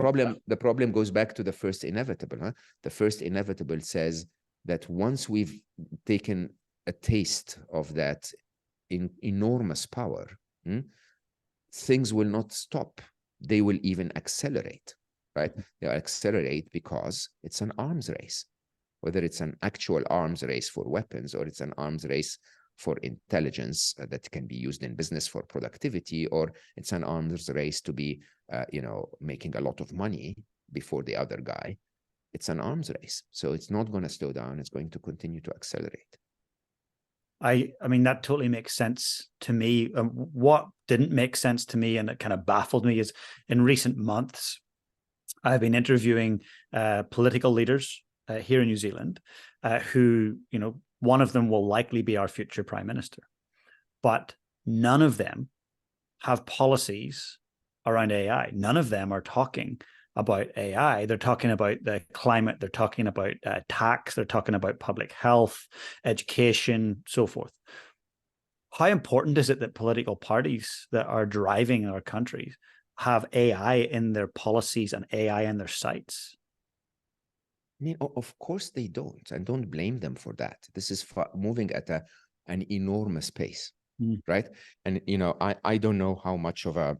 problem goes back to the first inevitable. The first inevitable says that once we've taken a taste of that enormous power, things will not stop. They will even accelerate, right? They'll accelerate because it's an arms race, whether it's an actual arms race for weapons or it's an arms race for intelligence that can be used in business for productivity, or it's an arms race to be, making a lot of money before the other guy. It's an arms race. So it's not going to slow down. It's going to continue to accelerate. I mean, that totally makes sense to me. What didn't make sense to me, and it kind of baffled me, is in recent months, I've been interviewing political leaders here in New Zealand who, one of them will likely be our future prime minister, but none of them have policies around AI. None of them are talking about AI. They're talking about the climate. They're talking about tax. They're talking about public health, education, so forth. How important is it that political parties that are driving our countries have AI in their policies and AI in their sites? I mean, of course they don't, and don't blame them for that. This is moving at an enormous pace, right? And, I don't know how much of a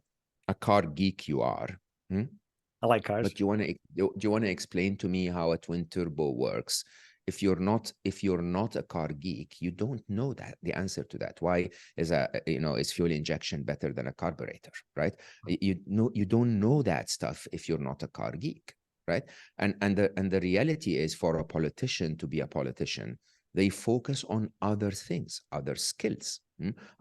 car geek you are. I like cars. But do you want to explain to me how a twin turbo works? If you're not a car geek, you don't know that the answer to that. Why is fuel injection better than a carburetor, right? You don't know that stuff if you're not a car geek, right? And the reality is, for a politician to be a politician, they focus on other things, other skills,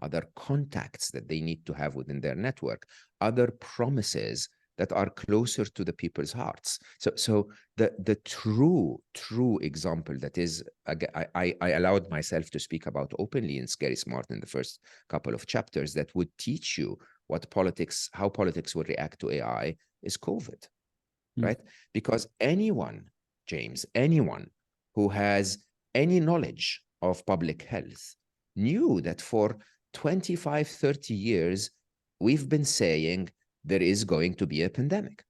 other contacts that they need to have within their network, other promises that are closer to the people's hearts. So the true example that is, I allowed myself to speak about openly in Scary Smart in the first couple of chapters, that would teach you how politics will react to AI, is COVID, right? Because anyone, James, anyone who has any knowledge of public health knew that for 25, 30 years, we've been saying there is going to be a pandemic.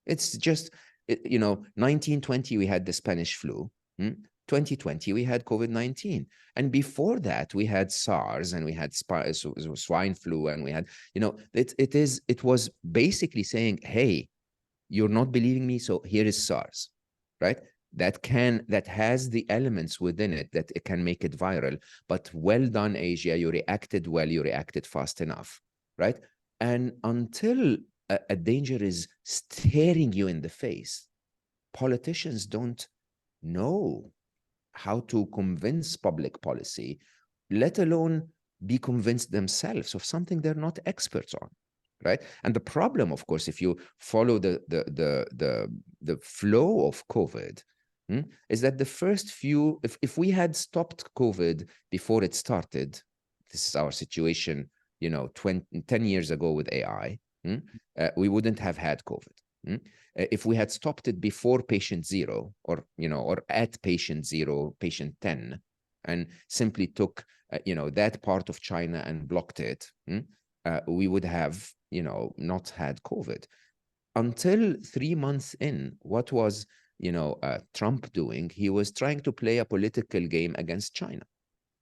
It's just, 1920, we had the Spanish flu. 2020, we had COVID-19. And before that, we had SARS, and we had swine flu, and we had, it was basically saying, hey, you're not believing me, so here is SARS, right? That has the elements within it that it can make it viral. But well done, Asia, you reacted well, you reacted fast enough, right? And until a danger is staring you in the face, politicians don't know how to convince public policy, let alone be convinced themselves of something they're not experts on, right? And the problem, of course, if you follow the flow of COVID, is that the first few, if we had stopped COVID before it started, this is our situation, 10 years ago with AI, we wouldn't have had COVID. If we had stopped it before patient 0, or at patient 0, patient 10, and simply took, that part of China and blocked it, we would have, not had COVID. Until 3 months in, what was, Trump doing? He was trying to play a political game against China,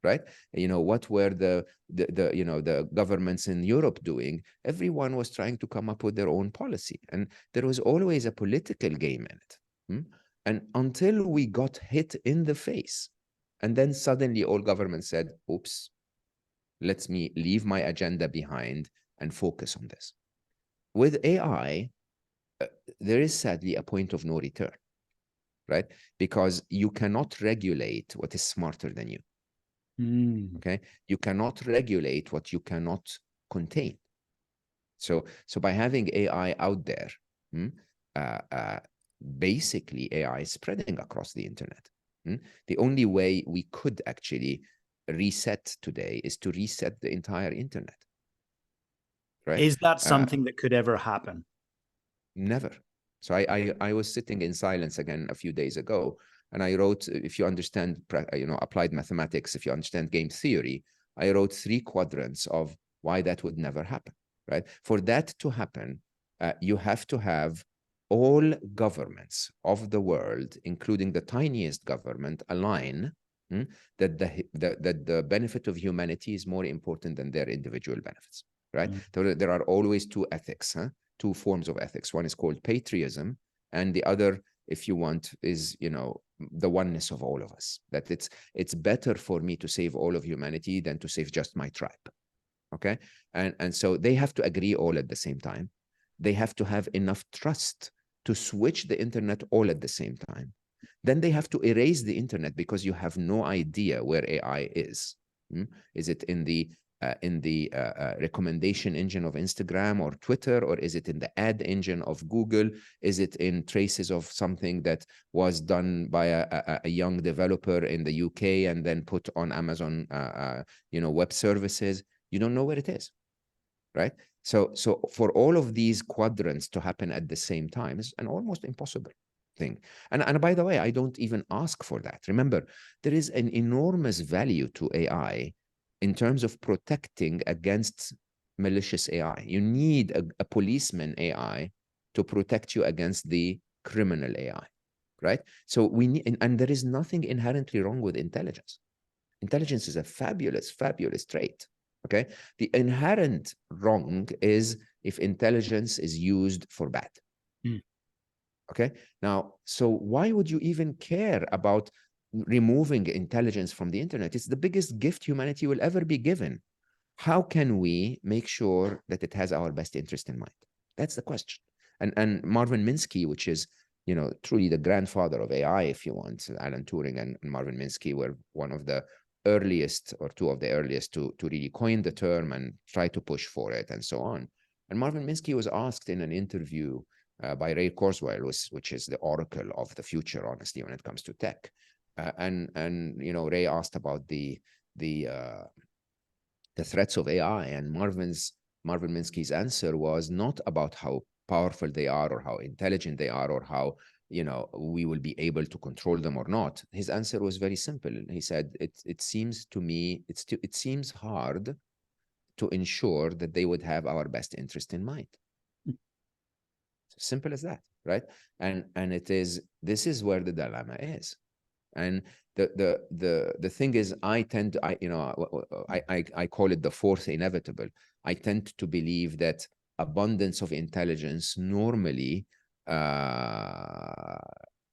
right? What were the governments in Europe doing? Everyone was trying to come up with their own policy, and there was always a political game in it. And until we got hit in the face, and then suddenly all governments said, oops, let me leave my agenda behind and focus on this. With AI, there is sadly a point of no return, right? Because you cannot regulate what is smarter than you. Okay, you cannot regulate what you cannot contain. So by having AI out there, basically AI is spreading across the internet. The only way we could actually reset today is to reset the entire internet. Right? Is that something that could ever happen? Never. So I was sitting in silence again a few days ago, and I wrote, if you understand, applied mathematics, if you understand game theory, I wrote 3 quadrants of why that would never happen, right? For that to happen, you have to have all governments of the world, including the tiniest government, align that the benefit of humanity is more important than their individual benefits, right? There are always two ethics, two forms of ethics. One is called patriotism, and the other, if you want, is, you know, the oneness of all of us. That it's better for me to save all of humanity than to save just my tribe. Okay, and so they have to agree all at the same time. They have to have enough trust to switch the internet all at the same time. Then they have to erase the internet because you have no idea where AI is. Is it in the recommendation engine of Instagram or Twitter, or is it in the ad engine of Google? Is it in traces of something that was done by a young developer in the UK and then put on Amazon, you know, web services? You don't know where it is, right? So for all of these quadrants to happen at the same time is an almost impossible thing. And by the way, I don't even ask for that. Remember, there is an enormous value to AI in terms of protecting against malicious AI. You need a policeman AI to protect you against the criminal AI, right? So we need, and there is nothing inherently wrong with intelligence. Intelligence is a fabulous, fabulous trait. Okay. The inherent wrong is if intelligence is used for bad. Okay. Now, so why would you even care about removing intelligence from the internet? It's the biggest gift humanity will ever be given. How can we make sure that it has our best interest in mind? That's the question. And Marvin Minsky, which is, you know, truly the grandfather of AI, if you want, Alan Turing and Marvin Minsky were one of the earliest or two of the earliest to really coin the term and try to push for it and so on. And Marvin Minsky was asked in an interview by Ray Kurzweil, which is the oracle of the future, honestly, when it comes to tech. And you know, Ray asked about the threats of AI, and Marvin Minsky's answer was not about how powerful they are or how intelligent they are or how, you know, we will be able to control them or not. His answer was very simple. He said, it seems to me, it seems hard to ensure that they would have our best interest in mind. Simple as that, right? And this is where the dilemma is. And the thing is, I call it the fourth inevitable. I tend to believe that abundance of intelligence normally,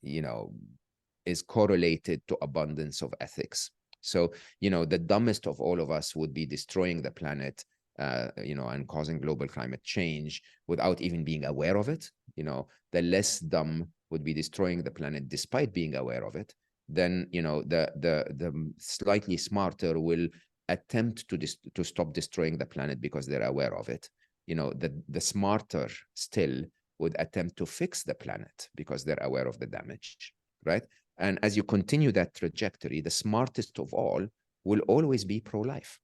you know, is correlated to abundance of ethics. So, you know, the dumbest of all of us would be destroying the planet, you know, and causing global climate change without even being aware of it. You know, the less dumb would be destroying the planet despite being aware of it. Then, you know, the slightly smarter will attempt to stop destroying the planet because they're aware of it. You know, the smarter still would attempt to fix the planet because they're aware of the damage, right? And as you continue that trajectory, the smartest of all will always be pro-life.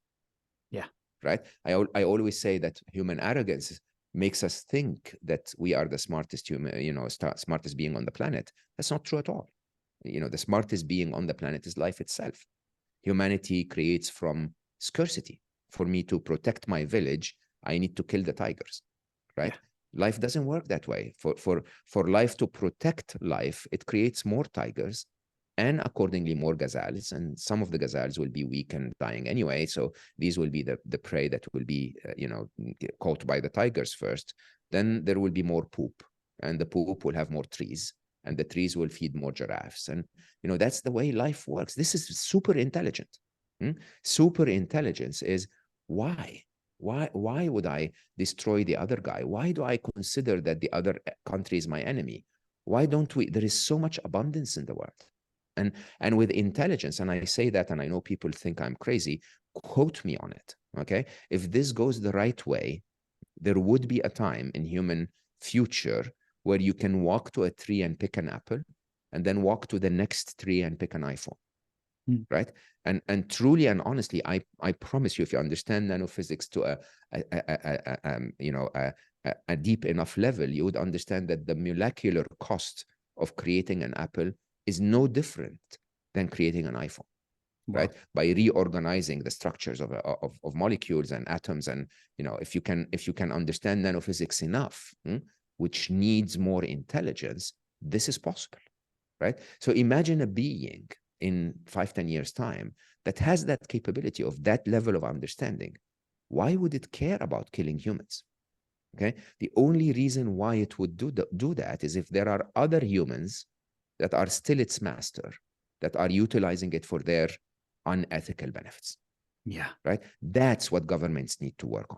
Yeah. Right? I always say that human arrogance makes us think that we are the smartest human, you know, smartest being on the planet. That's not true at all. You know, the smartest being on the planet is life itself. Humanity creates from scarcity. For me to protect my village, I need to kill the tigers, right? Yeah. Life doesn't work that way. For life to protect life, it creates more tigers and accordingly more gazelles, and some of the gazelles will be weak and dying anyway. So these will be the prey that will be, you know, caught by the tigers first. Then there will be more poop, and the poop will have more trees, and the trees will feed more giraffes. And, you know, that's the way life works. This is super intelligent. Super intelligence is why would I destroy the other guy? Why do I consider that the other country is my enemy? Why don't we? There is so much abundance in the world. And with intelligence, and I say that, and I know people think I'm crazy, quote me on it, okay? If this goes the right way, there would be a time in human future where you can walk to a tree and pick an apple, and then walk to the next tree and pick an iPhone, right? And truly and honestly, I promise you, if you understand nanophysics to a deep enough level, you would understand that the molecular cost of creating an apple is no different than creating an iPhone, right? By reorganizing the structures of molecules and atoms. And, you know, if you can understand nanophysics enough, which needs more intelligence, this is possible, right? So imagine a being in 5-10 years time that has that capability of that level of understanding. Why would it care about killing humans? Okay, the only reason why it would do that is if there are other humans that are still its master, that are utilizing it for their unethical benefits. Yeah. Right? That's what governments need to work on.